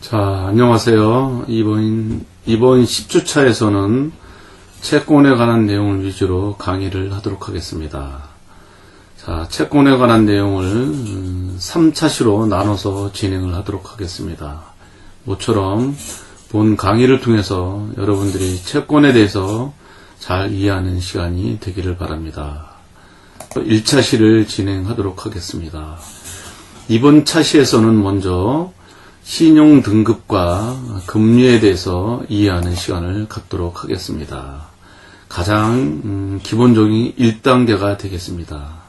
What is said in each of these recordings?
자, 안녕하세요. 이번 10주차에서는 채권에 관한 내용을 위주로 강의를 하도록 하겠습니다. 자, 채권에 관한 내용을 3차시로 나눠서 진행을 하도록 하겠습니다. 모처럼 본 강의를 통해서 여러분들이 채권에 대해서 잘 이해하는 시간이 되기를 바랍니다. 1차시를 진행하도록 하겠습니다. 이번 차시에서는 먼저 신용 등급과 금리에 대해서 이해하는 시간을 갖도록 하겠습니다. 가장 기본적인 1단계가 되겠습니다.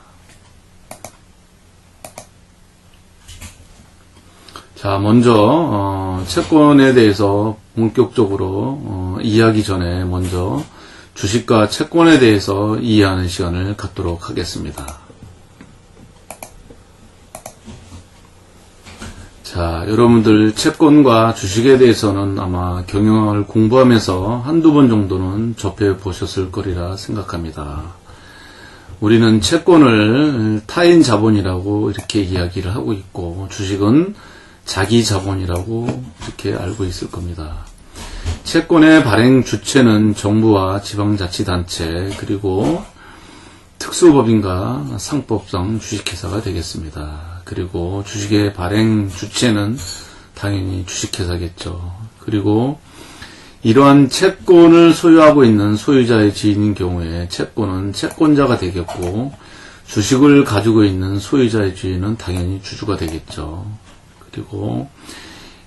자, 먼저 채권에 대해서 본격적으로 이해하기 전에 먼저 주식과 채권에 대해서 이해하는 시간을 갖도록 하겠습니다. 자, 여러분들 채권과 주식에 대해서는 아마 경영학을 공부하면서 한두 번 정도는 접해 보셨을 거리라 생각합니다. 우리는 채권을 타인 자본이라고 이렇게 이야기를 하고 있고, 주식은 자기 자본이라고 이렇게 알고 있을 겁니다. 채권의 발행 주체는 정부와 지방자치단체, 그리고 특수법인과 상법상 주식회사가 되겠습니다. 그리고 주식의 발행 주체는 당연히 주식회사겠죠. 그리고 이러한 채권을 소유하고 있는 소유자의 지인인 경우에 채권은 채권자가 되겠고, 주식을 가지고 있는 소유자의 지인은 당연히 주주가 되겠죠. 그리고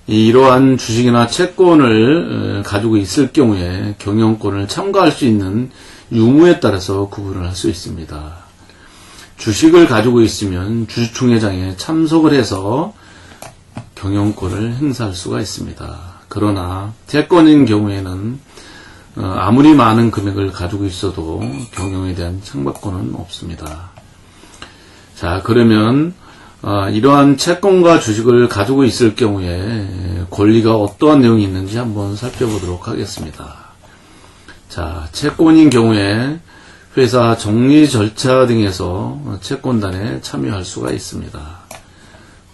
이러한 주식이나 채권을 가지고 있을 경우에 경영권을 참가할 수 있는 유무에 따라서 구분을 할 수 있습니다. 주식을 가지고 있으면 주주총회장에 참석을 해서 경영권을 행사할 수가 있습니다. 그러나 채권인 경우에는 아무리 많은 금액을 가지고 있어도 경영에 대한 참가권은 없습니다. 자, 그러면 이러한 채권과 주식을 가지고 있을 경우에 권리가 어떠한 내용이 있는지 한번 살펴보도록 하겠습니다. 자, 채권인 경우에 회사 정리 절차 등에서 채권단에 참여할 수가 있습니다.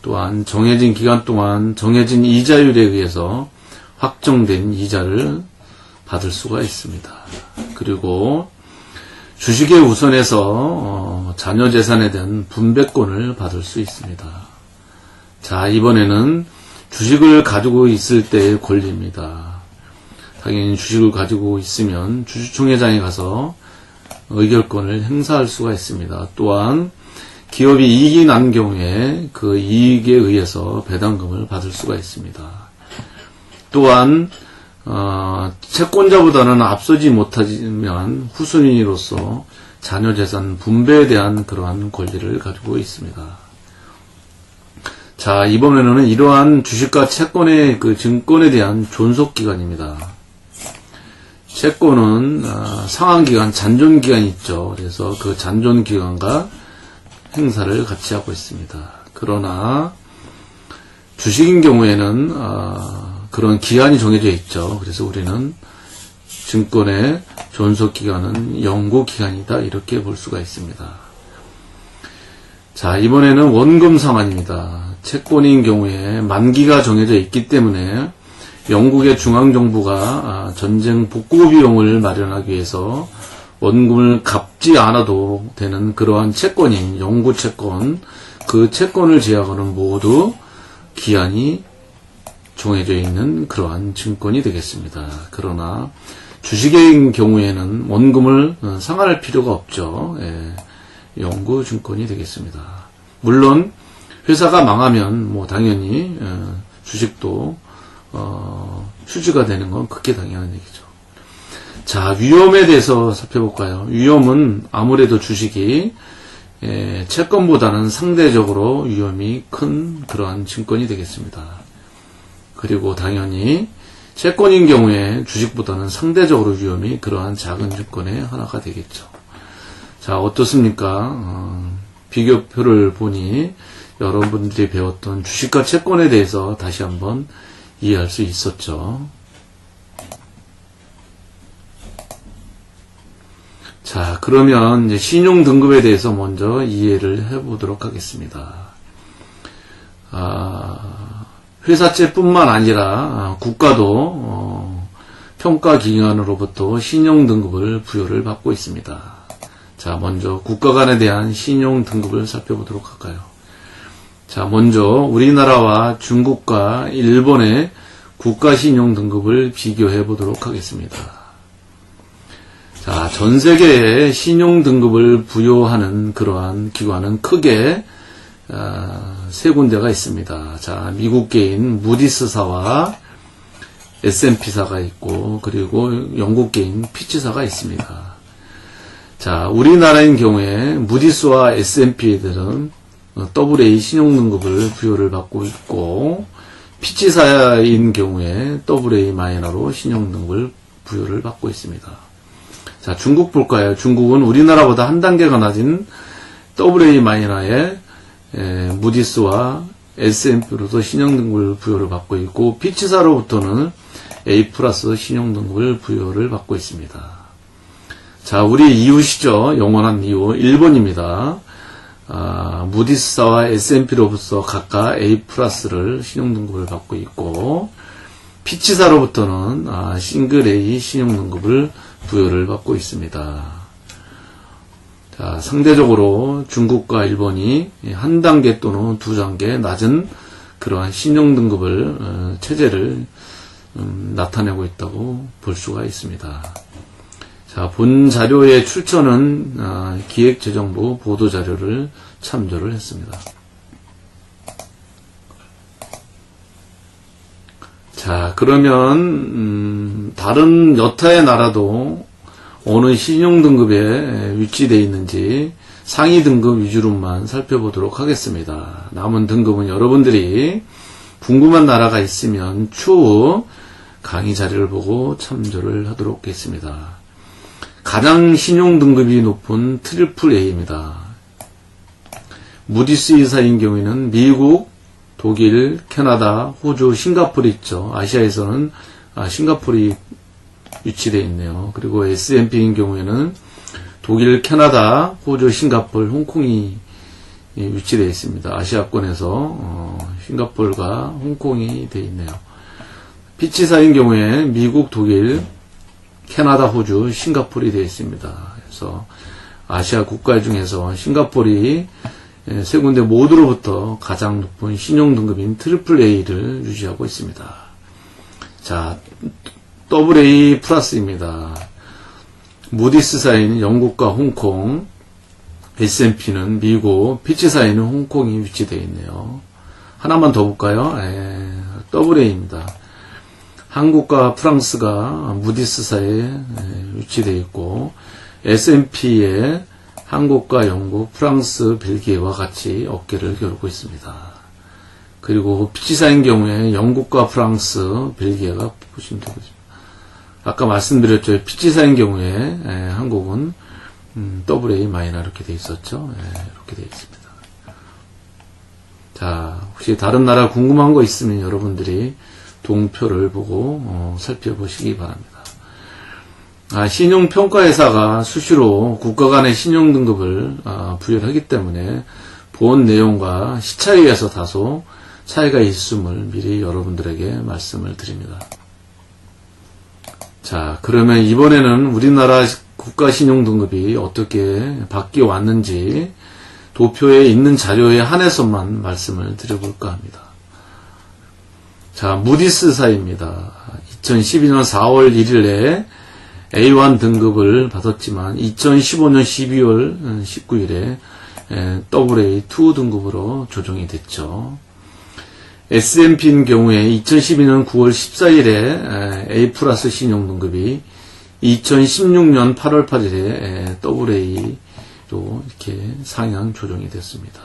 또한 정해진 기간 동안 정해진 이자율에 의해서 확정된 이자를 받을 수가 있습니다. 그리고 주식에 우선해서 자녀 재산에 대한 분배권을 받을 수 있습니다. 자, 이번에는 주식을 가지고 있을 때의 권리입니다. 당연히 주식을 가지고 있으면 주주총회장에 가서 의결권을 행사할 수가 있습니다. 또한 기업이 이익이 난 경우에 그 이익에 의해서 배당금을 받을 수가 있습니다. 또한 채권자보다는 앞서지 못하지만 후순위로서 자녀재산 분배에 대한 그러한 권리를 가지고 있습니다. 자, 이번에는 이러한 주식과 채권의 그 증권에 대한 존속기간입니다. 채권은 상환기간, 잔존기간이 있죠. 그래서 그 잔존기간과 행사를 같이 하고 있습니다. 그러나 주식인 경우에는 그런 기한이 정해져 있죠. 그래서 우리는 증권의 존속기간은 영구기간이다, 이렇게 볼 수가 있습니다. 자, 이번에는 원금 상환입니다. 채권인 경우에 만기가 정해져 있기 때문에 영국의 중앙정부가 전쟁 복구 비용을 마련하기 위해서 원금을 갚지 않아도 되는 그러한 채권인 영구채권, 그 채권을 제약하는 모두 기한이 정해져 있는 그러한 증권이 되겠습니다. 그러나 주식의 경우에는 원금을 상환할 필요가 없죠. 영구증권이 되겠습니다. 물론 회사가 망하면 당연히 주식도 휴지가 되는 건 극히 당연한 얘기죠. 자, 위험에 대해서 살펴볼까요? 위험은 아무래도 주식이 채권보다는 상대적으로 위험이 큰 그러한 증권이 되겠습니다. 그리고 당연히 채권인 경우에 주식보다는 상대적으로 위험이 그러한 작은 증권의 하나가 되겠죠. 자, 어떻습니까? 비교표를 보니 여러분들이 배웠던 주식과 채권에 대해서 다시 한번 이해할 수 있었죠. 자, 그러면 이제 신용 등급에 대해서 먼저 이해를 해보도록 하겠습니다. 회사채뿐만 아니라 국가도 평가기관으로부터 신용등급을 부여를 받고 있습니다. 자, 먼저 국가간에 대한 신용등급을 살펴보도록 할까요? 자, 먼저 우리나라와 중국과 일본의 국가신용등급을 비교해 보도록 하겠습니다. 자, 전 세계에 신용등급을 부여하는 그러한 기관은 크게 세 군데가 있습니다. 자, 미국계인 무디스사와 S&P사가 있고, 그리고 영국계인 피치사가 있습니다. 자, 우리나라인 경우에 무디스와 S&P들은 AA 신용등급을 부여를 받고 있고, 피치사인 경우에 AA-로 신용등급을 부여를 받고 있습니다. 자, 중국 볼까요? 중국은 우리나라보다 한 단계가 낮은 AA-의 무디스와 S&P로도 신용등급을 부여를 받고 있고, 피치사로부터는 A+ 신용등급을 부여를 받고 있습니다. 자, 우리 이웃이죠. 영원한 이웃 일본입니다. 무디스사와 S&P로부터 각각 A+를 신용등급을 받고 있고, 피치사로부터는 싱글 A 신용등급을 부여를 받고 있습니다. 자, 상대적으로 중국과 일본이 한 단계 또는 두 단계 낮은 그러한 신용등급을 체제를 나타내고 있다고 볼 수가 있습니다. 자, 본 자료의 출처는 기획재정부 보도자료를 참조를 했습니다. 자, 그러면 다른 여타의 나라도 어느 신용등급에 위치되어 있는지 상위 등급 위주로만 살펴보도록 하겠습니다. 남은 등급은 여러분들이 궁금한 나라가 있으면 추후 강의 자료를 보고 참조를 하도록 하겠습니다. 가장 신용등급이 높은 AAA입니다. 무디스 이사인 경우에는 미국, 독일, 캐나다, 호주, 싱가포르 있죠. 아시아에서는 싱가포르이 위치되어 있네요. 그리고 S&P인 경우에는 독일, 캐나다, 호주, 싱가포르, 홍콩이 위치되어 있습니다. 아시아권에서 싱가포르가 홍콩이 되어 있네요. 피치사인 경우에 미국, 독일, 캐나다, 호주, 싱가포르이 되어 있습니다. 그래서 아시아 국가 중에서 싱가포르이 세 군데 모두로부터 가장 높은 신용등급인 AAA를 유지하고 있습니다. 자, AA+입니다. 무디스사인 영국과 홍콩, S&P는 미국, 피치사인은 홍콩이 위치되어 있네요. 하나만 더 볼까요? AA입니다. 한국과 프랑스가 무디스사에 위치되어 있고, S&P에 한국과 영국, 프랑스, 벨기에와 같이 어깨를 겨루고 있습니다. 그리고 피치사인 경우에 영국과 프랑스, 벨기에가 보시면 되겠습니다. 아까 말씀드렸죠. 피치사인 경우에 한국은 AA- 이렇게 되어 있었죠. 이렇게 되어 있습니다. 자, 혹시 다른 나라 궁금한 거 있으면 여러분들이 동표를 보고 살펴보시기 바랍니다. 신용평가회사가 수시로 국가 간의 신용등급을 부여를 하기 때문에 본 내용과 시차에 의해서 다소 차이가 있음을 미리 여러분들에게 말씀을 드립니다. 자, 그러면 이번에는 우리나라 국가신용등급이 어떻게 바뀌어 왔는지 도표에 있는 자료에 한해서만 말씀을 드려볼까 합니다. 자, 무디스사입니다. 2012년 4월 1일에 A1 등급을 받았지만 2015년 12월 19일에 AA2 등급으로 조정이 됐죠. S&P인 경우에 2012년 9월 14일에 A+ 신용등급이 2016년 8월 8일에 AA로 이렇게 상향 조정이 됐습니다.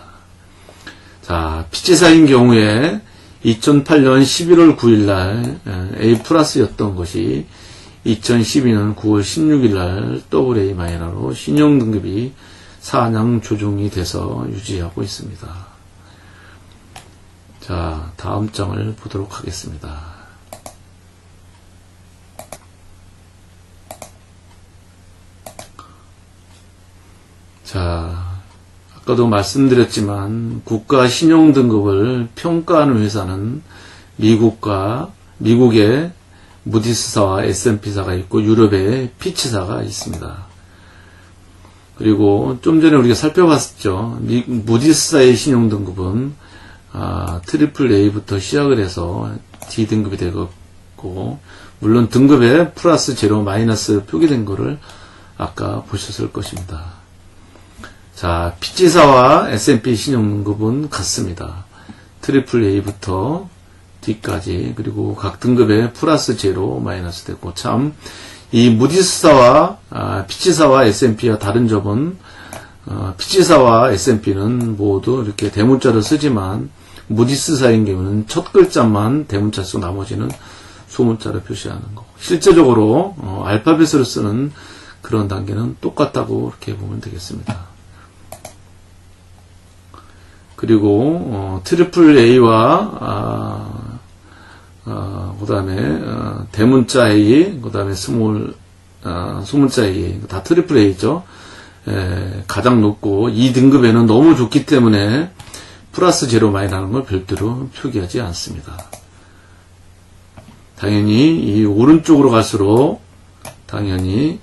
자, 피치사인 경우에 2008년 11월 9일날 A+였던 것이 2012년 9월 16일날 AA-로 신용등급이 상향 조정이 돼서 유지하고 있습니다. 자, 다음 장을 보도록 하겠습니다. 자, 아까도 말씀드렸지만 국가 신용등급을 평가하는 회사는 미국의 무디스사와 S&P사가 있고 유럽의 피치사가 있습니다. 그리고 좀 전에 우리가 살펴봤죠. 무디스사의 신용등급은 트리플 A부터 시작을 해서 D등급이 되고, 물론 등급에 플러스 제로 마이너스 표기된 거를 아까 보셨을 것입니다. 자, 피치사와 S&P 신용등급은 같습니다. 트리플 A부터 D까지, 그리고 각 등급에 플러스 제로 마이너스 되고, 참 이 무디스사와 피치사와 S&P와 다른 점은 피치사와 S&P는 모두 이렇게 대문자를 쓰지만 무디스사인 경우는 첫 글자만 대문자 쓰고 나머지는 소문자로 표시하는 거. 실제적으로 알파벳으로 쓰는 그런 단계는 똑같다고 이렇게 보면 되겠습니다. 그리고 트리플 A와 그 다음에 대문자 A, 그 다음에 소문자 A, 다 트리플 A죠. 가장 높고 2등급에는 너무 좋기 때문에 플러스 제로 마이너스라는 걸 별도로 표기하지 않습니다. 당연히 이 오른쪽으로 갈수록 당연히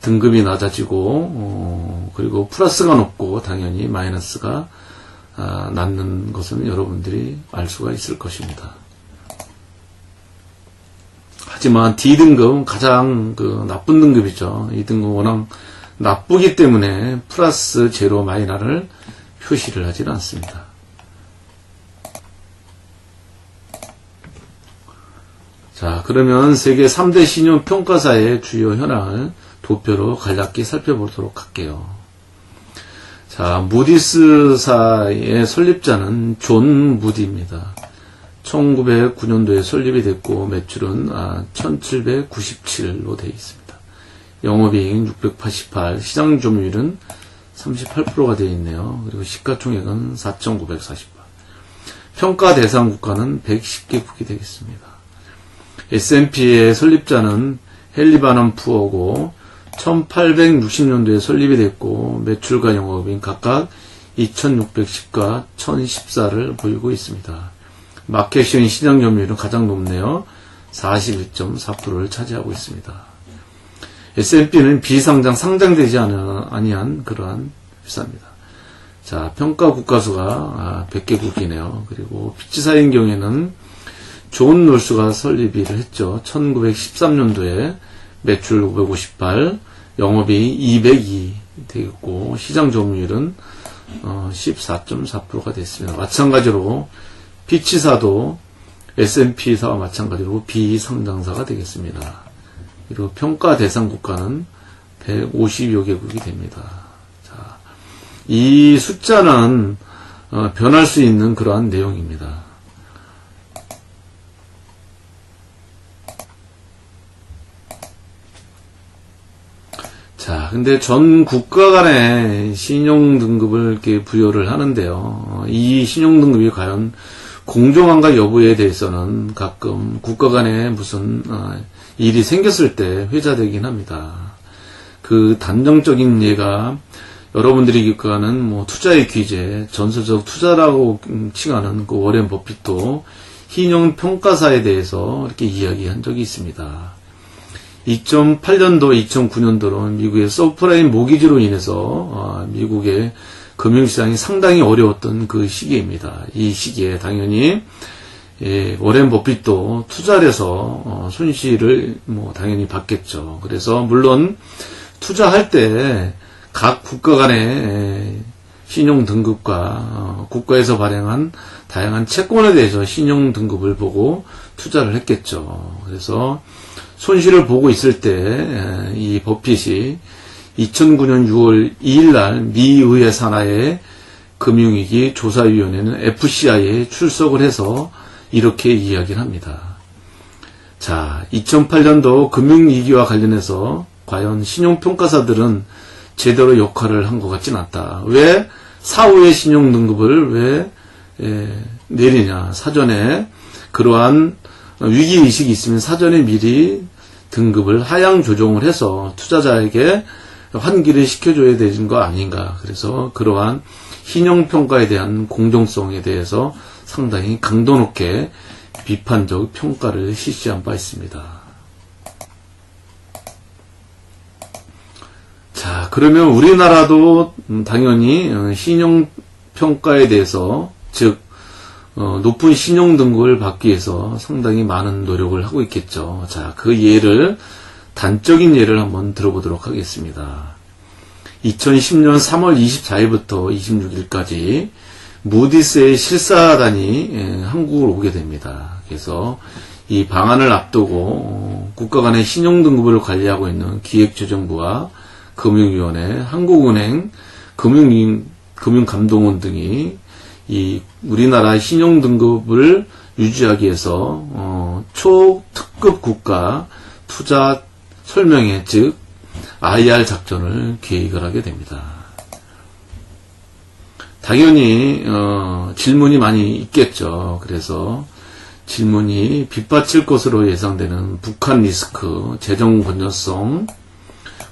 등급이 낮아지고 그리고 플러스가 높고 당연히 마이너스가 낮는 것은 여러분들이 알 수가 있을 것입니다. 하지만 D등급은 가장 나쁜 등급이죠. 이 등급은 워낙 나쁘기 때문에 플러스 제로 마이너를 표시를 하지는 않습니다. 자, 그러면 세계 3대 신용평가사의 주요 현황을 도표로 간략히 살펴보도록 할게요. 자, 무디스사의 설립자는 존 무디입니다. 1909년도에 설립이 됐고 매출은 1797로 되어 있습니다. 영업이익 688, 시장 점유율은 38%가 되어 있네요. 그리고 시가총액은 4,948. 평가 대상 국가는 110개국이 되겠습니다. S&P의 설립자는 헨리 푸어고 1860년도에 설립이 됐고 매출과 영업이익 각각 2610과 1014를 보이고 있습니다. 마켓시인 시장 점유율은 가장 높네요. 41.4%를 차지하고 있습니다. S&P는 비상장 상장되지 아니한 그러한 회사입니다. 자, 평가 국가수가 100개국이네요. 그리고 피치사인 경우에는 존 롤스가 설립을 했죠. 1913년도에 매출 558, 영업이익 202 되겠고 시장 점유율은 14.4%가 됐습니다. 마찬가지로 피치사도 S&P사와 마찬가지로 비상장사가 되겠습니다. 그리고 평가 대상 국가는 150여 개국이 됩니다. 자, 이 숫자는 변할 수 있는 그러한 내용입니다. 자, 근데 전 국가 간의 신용 등급을 이렇게 부여를 하는데요. 이 신용 등급이 과연 공정한가 여부에 대해서는 가끔 국가 간에 무슨 일이 생겼을 때 회자되긴 합니다. 그 단정적인 예가 여러분들이 기억하는 뭐 투자의 귀재, 전설적 투자라고 칭하는 그 워렌 버핏도 신용 평가사에 대해서 이렇게 이야기한 적이 있습니다. 2008년도, 2009년도로 미국의 서프라임 모기지로 인해서 미국의 금융시장이 상당히 어려웠던 그 시기입니다. 이 시기에 당연히 워렌 버핏도 투자를 해서 손실을 당연히 받겠죠. 그래서 물론 투자할 때 각 국가 간의 신용 등급과 국가에서 발행한 다양한 채권에 대해서 신용 등급을 보고 투자를 했겠죠. 그래서 손실을 보고 있을 때 이 버핏이 2009년 6월 2일 날 미 의회 산하의 금융위기 조사위원회는 FCI에 출석을 해서 이렇게 이야기를 합니다. 자, 2008년도 금융위기와 관련해서 과연 신용평가사들은 제대로 역할을 한 것 같진 않다. 왜 사후의 신용등급을 왜 내리냐. 사전에 그러한 위기의식이 있으면 사전에 미리 등급을 하향 조정을 해서 투자자에게 환기를 시켜줘야 되는 거 아닌가. 그래서 그러한 신용평가에 대한 공정성에 대해서 상당히 강도 높게 비판적 평가를 실시한 바 있습니다. 자, 그러면 우리나라도 당연히 신용평가에 대해서, 즉 높은 신용등급을 받기 위해서 상당히 많은 노력을 하고 있겠죠. 자, 그 예를, 단적인 예를 한번 들어보도록 하겠습니다. 2010년 3월 24일부터 26일까지 무디스의 실사단이 한국을 오게 됩니다. 그래서 이 방한을 앞두고 국가 간의 신용등급을 관리하고 있는 기획재정부와 금융위원회, 한국은행, 금융감독원 등이 이 우리나라 신용등급을 유지하기 위해서 초특급 국가 투자 설명회, 즉 IR 작전을 계획을 하게 됩니다. 당연히 질문이 많이 있겠죠. 그래서 질문이 빗받칠 것으로 예상되는 북한 리스크, 재정 건전성,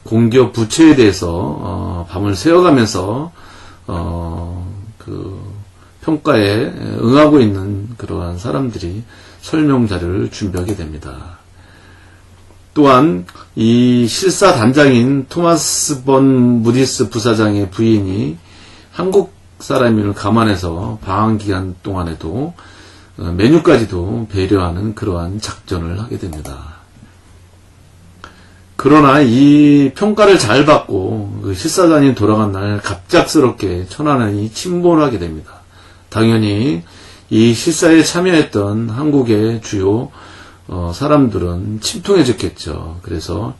공기업 부채에 대해서 밤을 새워가면서 그 평가에 응하고 있는 그러한 사람들이 설명 자료를 준비하게 됩니다. 또한 이 실사 단장인 토마스 번 무디스 부사장의 부인이 한국 사람임을 감안해서 방한 기간 동안에도 메뉴까지도 배려하는 그러한 작전을 하게 됩니다. 그러나 이 평가를 잘 받고 그 실사단이 돌아간 날 갑작스럽게 천안함이 침몰하게 됩니다. 당연히 이 실사에 참여했던 한국의 주요 사람들은 침통해졌겠죠. 그래서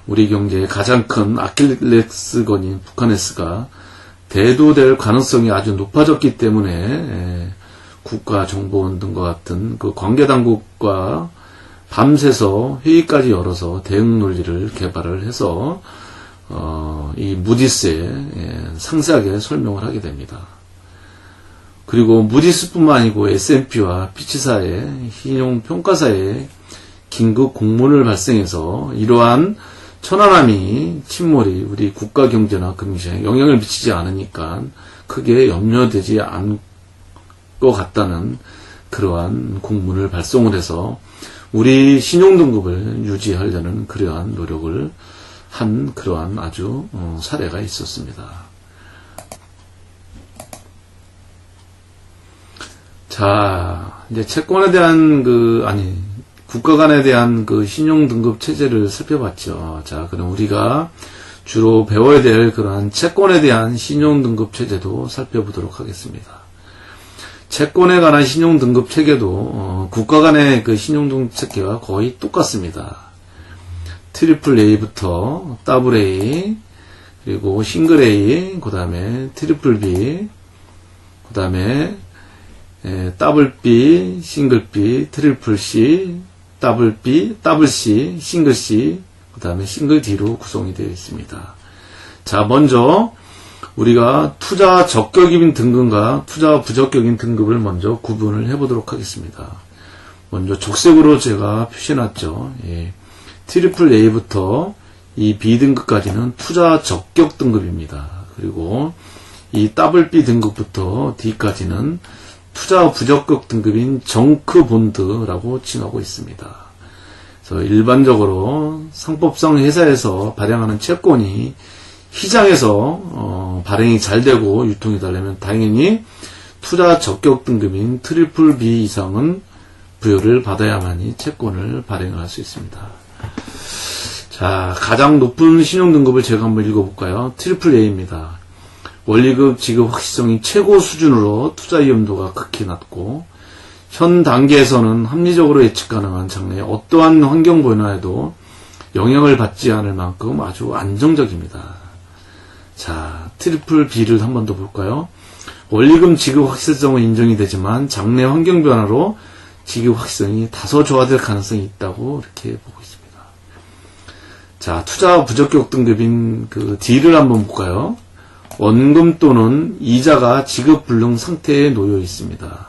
우리 경제의 가장 큰 아킬레스건인 북한에스가 대두될 가능성이 아주 높아졌기 때문에 국가정보원 등과 같은 그 관계당국과 밤새서 회의까지 열어서 대응 논리를 개발을 해서 이 무디스에 상세하게 설명을 하게 됩니다. 그리고 무디스뿐만 아니고 S&P와 피치사의 신용평가사의 긴급 공문을 발생해서 이러한 천안함이 침몰이 우리 국가 경제나 금융시장에 영향을 미치지 않으니까 크게 염려되지 않을 것 같다는 그러한 공문을 발송을 해서 우리 신용등급을 유지하려는 그러한 노력을 한 그러한 아주 사례가 있었습니다. 자, 이제 채권에 대한 국가 간에 대한 그 신용등급 체제를 살펴봤죠. 자, 그럼 우리가 주로 배워야 될 그러한 채권에 대한 신용등급 체제도 살펴보도록 하겠습니다. 채권에 관한 신용등급 체계도 국가 간의 그 신용등급 체계와 거의 똑같습니다. 트리플 A부터 더블 A, 그리고 싱글 A, 그 다음에 트리플 B, 그 다음에 더블 B, 싱글 B, 트리플 C, 더블 B, 더블 C, 싱글 C, 그 다음에 싱글 D로 구성이 되어 있습니다. 자, 먼저 우리가 투자 적격인 등급과 투자 부적격인 등급을 먼저 구분을 해보도록 하겠습니다. 먼저 적색으로 제가 표시해놨죠. 트리플 A부터 이 B등급까지는 투자 적격 등급입니다. 그리고 이 더블 B 등급부터 D까지는 투자 부적격 등급인 정크 본드라고 칭하고 있습니다. 그래서 일반적으로 상법상 회사에서 발행하는 채권이 시장에서 발행이 잘 되고 유통이 되려면 당연히 투자 적격 등급인 트리플 B 이상은 부여를 받아야만이 채권을 발행을 할 수 있습니다. 자, 가장 높은 신용등급을 제가 한번 읽어볼까요? 트리플 A입니다. 원리금 지급 확실성이 최고 수준으로 투자 위험도가 극히 낮고 현 단계에서는 합리적으로 예측 가능한 장래에 어떠한 환경 변화에도 영향을 받지 않을 만큼 아주 안정적입니다. 자, 트리플 B를 한 번 더 볼까요? 원리금 지급 확실성은 인정이 되지만 장래 환경 변화로 지급 확실성이 다소 저하될 가능성이 있다고 이렇게 보고 있습니다. 자, 투자 부적격 등급인 그 D를 한번 볼까요? 원금 또는 이자가 지급 불능 상태에 놓여 있습니다.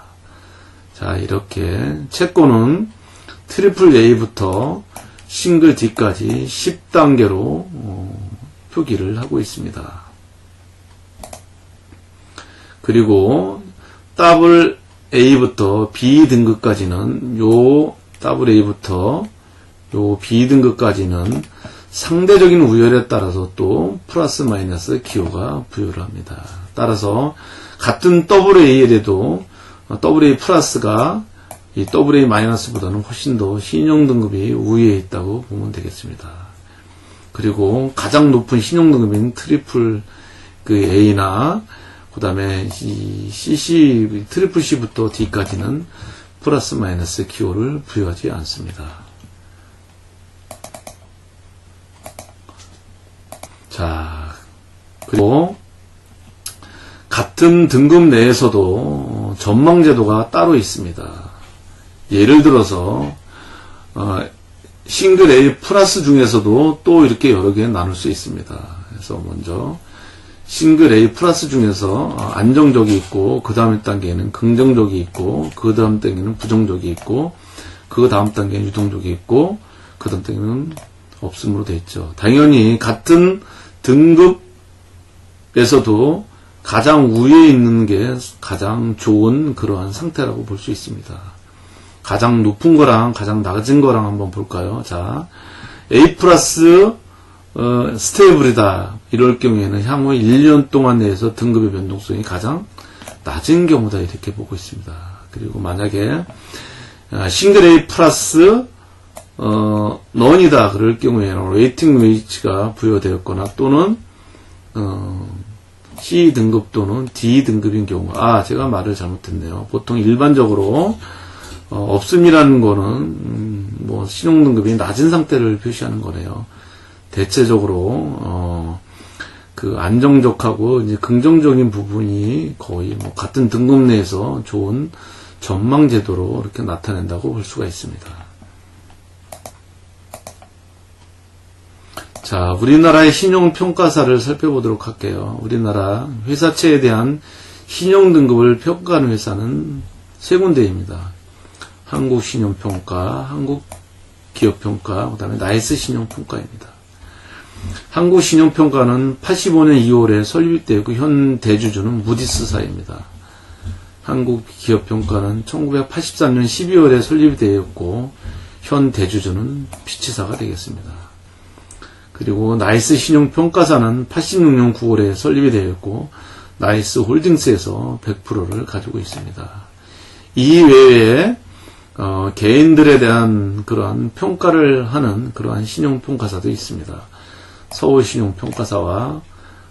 자, 이렇게 채권은 트리플 A부터 싱글 D까지 10단계로 표기를 하고 있습니다. 그리고 더블 A부터 B 등급까지는 요 AA부터 요 B 등급까지는 상대적인 우열에 따라서 또 플러스 마이너스 기호가 부여를 합니다. 따라서 같은 AA에도 AA 플러스가 이 AA 마이너스보다는 훨씬 더 신용 등급이 우위에 있다고 보면 되겠습니다. 그리고 가장 높은 신용 등급인 트리플 A나 그 다음에 이 CC, 트리플 C부터 D까지는 플러스 마이너스 기호를 부여하지 않습니다. 자, 그리고 같은 등급 내에서도 전망제도가 따로 있습니다. 예를 들어서 싱글 A 플러스 중에서도 또 이렇게 여러 개 나눌 수 있습니다. 그래서 먼저 싱글 A 플러스 중에서 안정적이 있고 그 다음 단계에는 긍정적이 있고 그 다음 단계는 부정적이 있고 그 다음 단계는 유동적이 있고 그 다음 단계는 없음으로 되어 있죠. 당연히 같은 등급에서도 가장 위에 있는 게 가장 좋은 그러한 상태라고 볼 수 있습니다. 가장 높은 거랑 가장 낮은 거랑 한번 볼까요? 자, A 플러스 스테이블이다. 이럴 경우에는 향후 1년 동안 내에서 등급의 변동성이 가장 낮은 경우다. 이렇게 보고 있습니다. 그리고 만약에 싱글 A 플러스 넌이다. 그럴 경우에는 레이팅 웨이치가 부여되었거나 또는 C 등급 또는 D 등급인 경우. 제가 말을 잘못했네요. 보통 일반적으로 없음이라는 거는 뭐 신용 등급이 낮은 상태를 표시하는 거네요. 대체적으로 그 안정적하고 이제 긍정적인 부분이 거의 뭐 같은 등급 내에서 좋은 전망 제도로 이렇게 나타낸다고 볼 수가 있습니다. 자, 우리나라의 신용평가사를 살펴보도록 할게요. 우리나라 회사채에 대한 신용등급을 평가하는 회사는 세 군데입니다. 한국신용평가, 한국기업평가, 그 다음에 나이스 신용평가입니다. 한국신용평가는 85년 2월에 설립되었고 현 대주주는 무디스사입니다. 한국기업평가는 1983년 12월에 설립되었고 현 대주주는 피치사가 되겠습니다. 그리고 나이스 신용평가사는 86년 9월에 설립이 되었고 나이스 홀딩스에서 100%를 가지고 있습니다. 이 외에 개인들에 대한 그러한 평가를 하는 그러한 신용평가사도 있습니다. 서울신용평가사와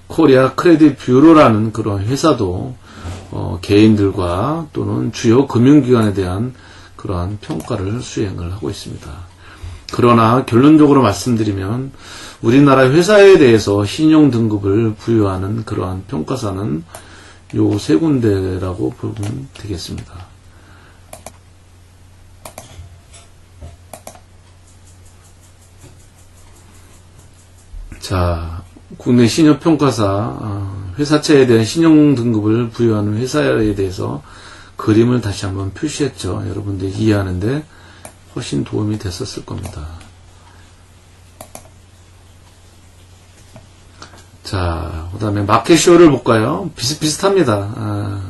코리아 크레딧 뷰로라는 그러한 회사도 개인들과 또는 주요 금융기관에 대한 그러한 평가를 수행을 하고 있습니다. 그러나 결론적으로 말씀드리면 우리나라 회사에 대해서 신용등급을 부여하는 그러한 평가사는 요 세 군데라고 보면 되겠습니다. 자, 국내 신용평가사 회사채에 대한 신용등급을 부여하는 회사에 대해서 그림을 다시 한번 표시했죠. 여러분들이 이해하는데 훨씬 도움이 됐었을 겁니다. 자, 그 다음에 마켓쇼를 볼까요? 비슷비슷합니다.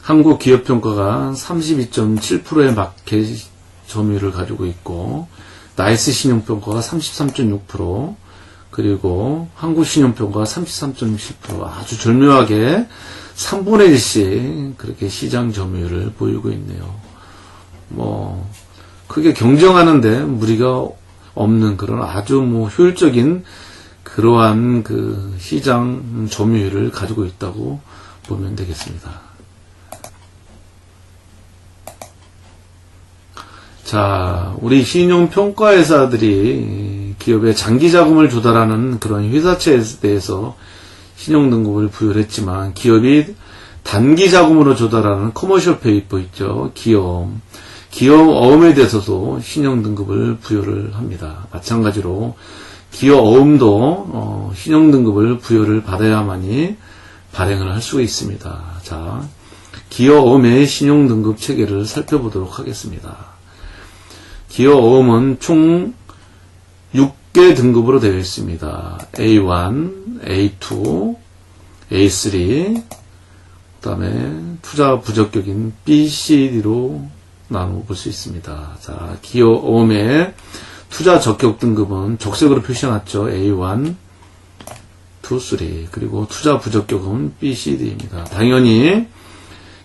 한국기업평가가 32.7%의 마켓 점유율을 가지고 있고 나이스 신용평가가 33.6%, 그리고 한국신용평가가 33.7%, 아주 절묘하게 3분의 1씩 그렇게 시장 점유율을 보이고 있네요. 뭐, 크게 경쟁하는데 무리가 없는 그런 아주 뭐 효율적인 그러한 그 시장 점유율을 가지고 있다고 보면 되겠습니다. 자, 우리 신용평가회사들이 기업의 장기자금을 조달하는 그런 회사채에 대해서 신용등급을 부여를 했지만 기업이 단기자금으로 조달하는 커머셜 페이퍼 있죠. 기업어음에 대해서도 신용등급을 부여를 합니다. 마찬가지로 기업어음도 신용등급을 부여를 받아야만이 발행을 할 수가 있습니다. 자, 기업어음의 신용등급 체계를 살펴보도록 하겠습니다. 기업어음은 총 6개 등급으로 되어 있습니다. A1, A2, A3, 그 다음에 투자 부적격인 B, C, D로 나누어 볼 수 있습니다. 자, 기여어음의 투자 적격 등급은 적색으로 표시해놨죠. A1, 2, 3. 그리고 투자 부적격은 B, C, D입니다. 당연히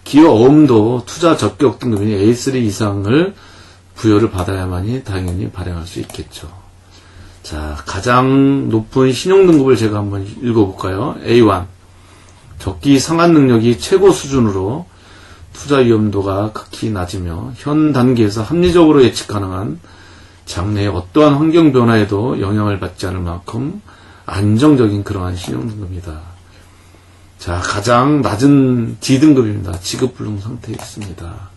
기여어음도 투자 적격 등급인 A3 이상을 부여를 받아야만이 당연히 발행할 수 있겠죠. 자, 가장 높은 신용등급을 제가 한번 읽어볼까요? A1. 적기 상한 능력이 최고 수준으로 투자 위험도가 극히 낮으며 현 단계에서 합리적으로 예측 가능한 장래의 어떠한 환경 변화에도 영향을 받지 않을 만큼 안정적인 그러한 신용등급입니다. 자, 가장 낮은 D등급입니다. 지급불능 상태에 있습니다.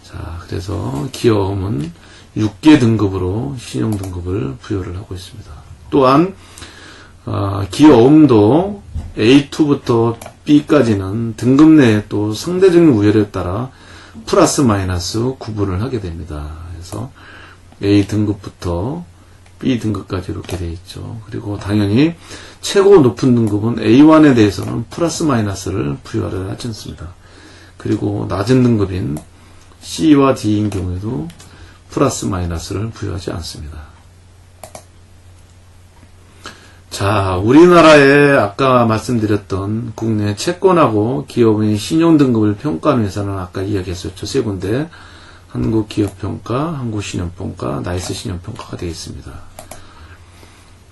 자, 그래서 기여어음은 6개 등급으로 신용등급을 부여를 하고 있습니다. 또한 기여어음도 A2부터 B까지는 등급 내에 또 상대적인 우열에 따라 플러스 마이너스 구분을 하게 됩니다. 그래서 A 등급부터 B 등급까지 이렇게 되어 있죠. 그리고 당연히 최고 높은 등급은 A1에 대해서는 플러스 마이너스를 부여를 하지 않습니다. 그리고 낮은 등급인 C와 D인 경우에도 플러스 마이너스를 부여하지 않습니다. 자, 우리나라에 아까 말씀드렸던 국내 채권하고 기업의 신용등급을 평가하는 회사는 아까 이야기했었죠. 세 군데. 한국기업평가, 한국신용평가, 나이스신용평가가 되어 있습니다.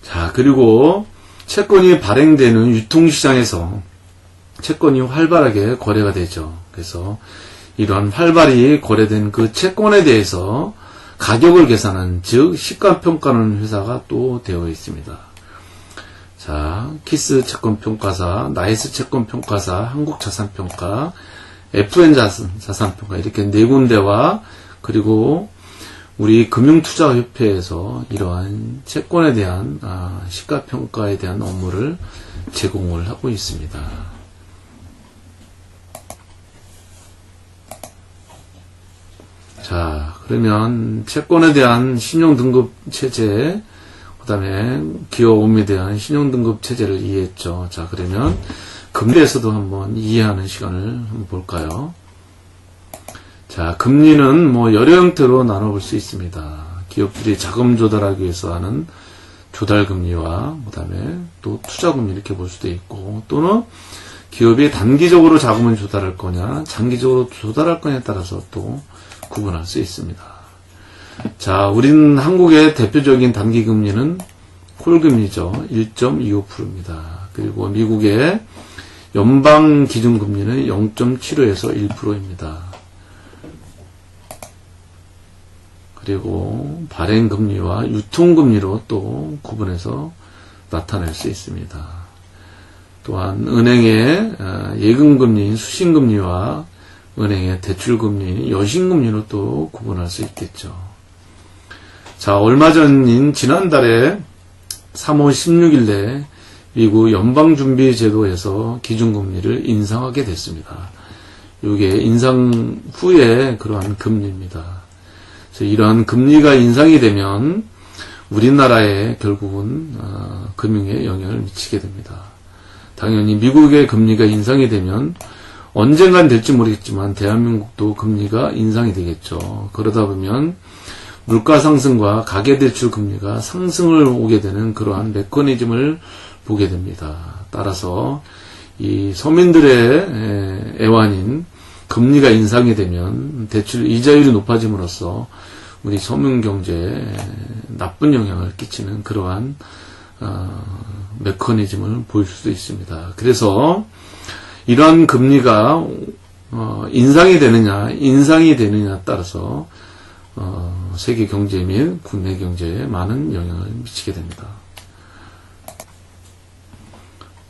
자, 그리고 채권이 발행되는 유통시장에서 채권이 활발하게 거래가 되죠. 그래서 이러한 활발히 거래된 그 채권에 대해서 가격을 계산한, 즉 시가평가하는 회사가 또 되어 있습니다. 자, 키스 채권평가사, 나이스 채권평가사, 한국자산평가, FN자산평가 이렇게 네 군데와 그리고 우리 금융투자협회에서 이러한 채권에 대한 시가평가에 대한 업무를 제공을 하고 있습니다. 자, 그러면 채권에 대한 신용등급 체제, 그 다음에 기여어음에 대한 신용등급 체제를 이해했죠. 자, 그러면 금리에서도 한번 이해하는 시간을 한번 볼까요? 자, 금리는 뭐 여러 형태로 나눠볼 수 있습니다. 기업들이 자금 조달하기 위해서 하는 조달금리와 그 다음에 또 투자금리 이렇게 볼 수도 있고, 또는 기업이 단기적으로 자금을 조달할 거냐 장기적으로 조달할 거냐에 따라서 또 구분할 수 있습니다. 자, 우리는 한국의 대표적인 단기금리는 콜금리죠. 1.25%입니다. 그리고 미국의 연방기준금리는 0.75에서 1%입니다. 그리고 발행금리와 유통금리로 또 구분해서 나타낼 수 있습니다. 또한 은행의 예금금리인 수신금리와 은행의 대출금리인 여신금리로 또 구분할 수 있겠죠. 자, 얼마 전인 지난달에 3월 16일에 미국 연방준비제도에서 기준금리를 인상하게 됐습니다. 이게 인상 후에 그러한 금리입니다. 그래서 이러한 금리가 인상이 되면 우리나라에 결국은 금융에 영향을 미치게 됩니다. 당연히 미국의 금리가 인상이 되면 언젠간 될지 모르겠지만 대한민국도 금리가 인상이 되겠죠. 그러다 보면 물가 상승과 가계대출 금리가 상승을 오게 되는 그러한 메커니즘을 보게 됩니다. 따라서 이 서민들의 애환인 금리가 인상이 되면 대출 이자율이 높아짐으로써 우리 서민 경제에 나쁜 영향을 끼치는 그러한 메커니즘을 보일 수도 있습니다. 그래서 이러한 금리가 인상이 되느냐 인상이 되느냐에 따라서 세계 경제 및 국내 경제에 많은 영향을 미치게 됩니다.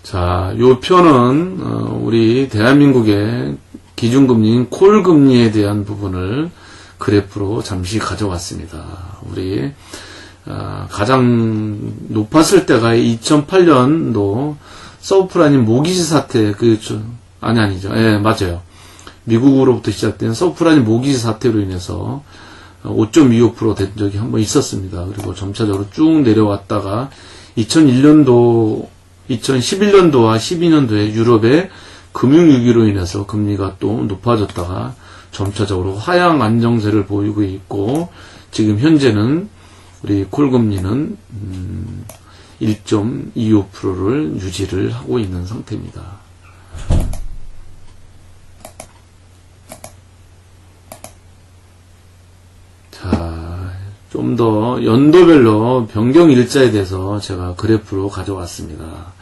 자, 요 표는 우리 대한민국의 기준금리인 콜금리에 대한 부분을 그래프로 잠시 가져왔습니다. 우리 가장 높았을 때가 2008년도 서브프라임 모기지 사태, 아니죠. 예, 맞아요. 미국으로부터 시작된 서브프라임 모기지 사태로 인해서 5.25% 된 적이 한번 있었습니다. 그리고 점차적으로 쭉 내려왔다가 2011년도와 12년도에 유럽의 금융위기로 인해서 금리가 또 높아졌다가 점차적으로 하향 안정세를 보이고 있고, 지금 현재는 우리 콜금리는 1.25%를 유지를 하고 있는 상태입니다. 자, 좀 더 연도별로 변경 일자에 대해서 제가 그래프로 가져왔습니다.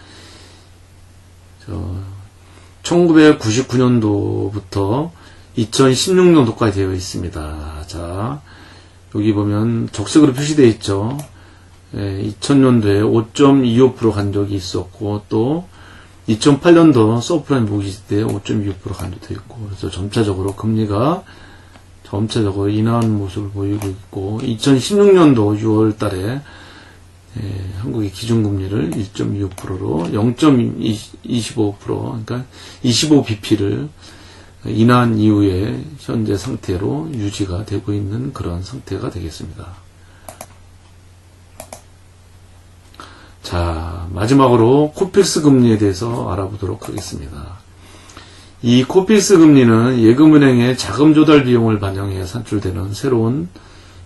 1999년도부터 2016년도까지 되어 있습니다. 자, 여기 보면 적색으로 표시되어 있죠. 2000년도에 5.25% 간 적이 있었고, 또 2008년도 서프라임 모기지 때 5.25% 간 적도 있고, 그래서 점차적으로 금리가 점차적으로 인하하는 모습을 보이고 있고, 2016년도 6월 달에 한국의 기준금리를 1.25%로 0.25%, 그러니까 25bp를 인하한 이후에 현재 상태로 유지가 되고 있는 그런 상태가 되겠습니다. 자, 마지막으로 코픽스 금리에 대해서 알아보도록 하겠습니다. 이 코픽스 금리는 예금은행의 자금 조달 비용을 반영해 산출되는 새로운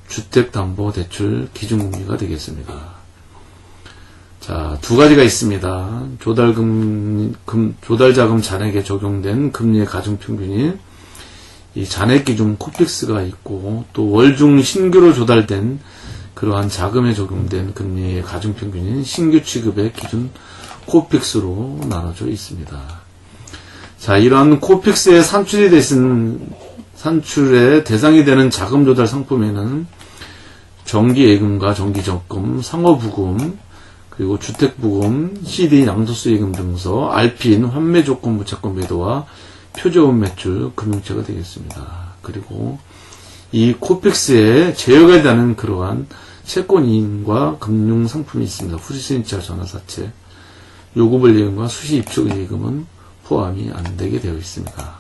주택담보대출 기준금리가 되겠습니다. 자, 두 가지가 있습니다. 조달자금 잔액에 적용된 금리의 가중평균이 이 잔액 기준 코픽스가 있고, 또 월중 신규로 조달된 그러한 자금에 적용된 금리의 가중평균인 신규 취급의 기준 코픽스로 나눠져 있습니다. 자, 이러한 코픽스에 산출의 대상이 되는 자금 조달 상품에는 정기예금과 정기적금, 상호부금, 그리고 주택부금, CD 양도세 예금 등서, RP인, 환매조건 무채권 매도와 표적원 매출, 금융채가 되겠습니다. 그리고 이 코픽스에 제어가 되는 그러한 채권이인과 금융상품이 있습니다. 후지신차 전화사채, 요구불 예금과 수시 입촉 예금은 포함이 안 되게 되어 있습니다.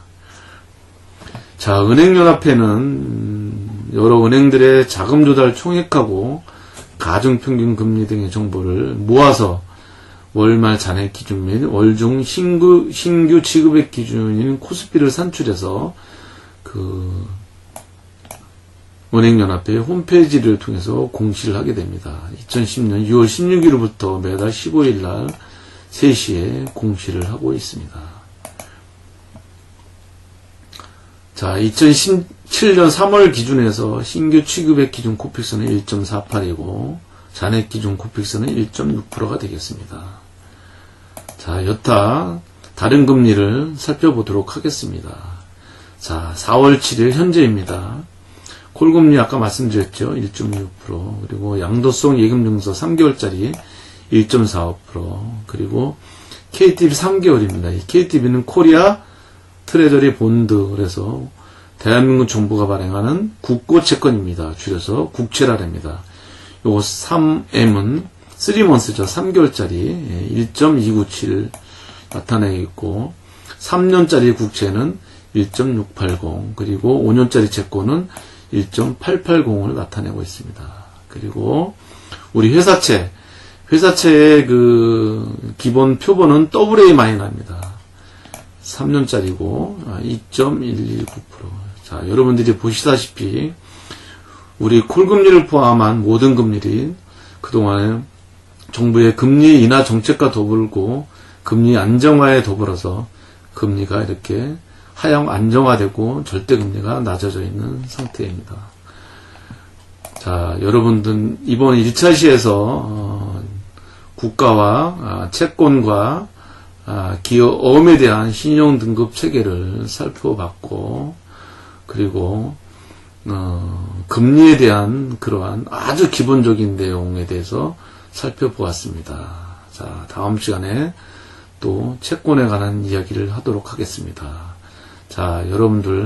자, 은행연합회는 여러 은행들의 자금 조달 총액하고 가중평균 금리 등의 정보를 모아서 월말 잔액 기준 및 월중 신규 지급액 기준인 코스피를 산출해서 그 은행연합회 홈페이지를 통해서 공시를 하게 됩니다. 2010년 6월 16일부터 매달 15일 날 3시에 공시를 하고 있습니다. 자, 2017년 3월 기준에서 신규 취급액 기준 코픽스는 1.48이고 잔액 기준 코픽스는 1.6%가 되겠습니다. 자, 여타 다른 금리를 살펴보도록 하겠습니다. 자, 4월 7일 현재입니다. 콜금리 아까 말씀드렸죠. 1.6%, 그리고 양도성 예금증서 3개월짜리 1.45%, 그리고 KTB 3개월입니다. 이 KTB는 코리아 트레저리 본드, 그래서 대한민국 정부가 발행하는 국고채권입니다. 줄여서 국채라랍니다. 요거 3M은 3months죠. 3개월짜리 1.297 나타내고 있고, 3년짜리 국채는 1.680, 그리고 5년짜리 채권은 1.880을 나타내고 있습니다. 그리고 우리 회사채의 그 기본 표본은 AA-입니다. 3년짜리고 2.119%. 자, 여러분들이 보시다시피 우리 콜금리를 포함한 모든 금리들이 그동안 정부의 금리 인하 정책과 더불고 금리 안정화에 더불어서 금리가 이렇게 하향 안정화되고 절대금리가 낮아져 있는 상태입니다. 자, 여러분들 이번 1차 시에서 국가와 채권과 기업어음에 대한 신용등급 체계를 살펴봤고, 그리고 금리에 대한 그러한 아주 기본적인 내용에 대해서 살펴보았습니다. 자, 다음 시간에 또 채권에 관한 이야기를 하도록 하겠습니다. 자, 여러분들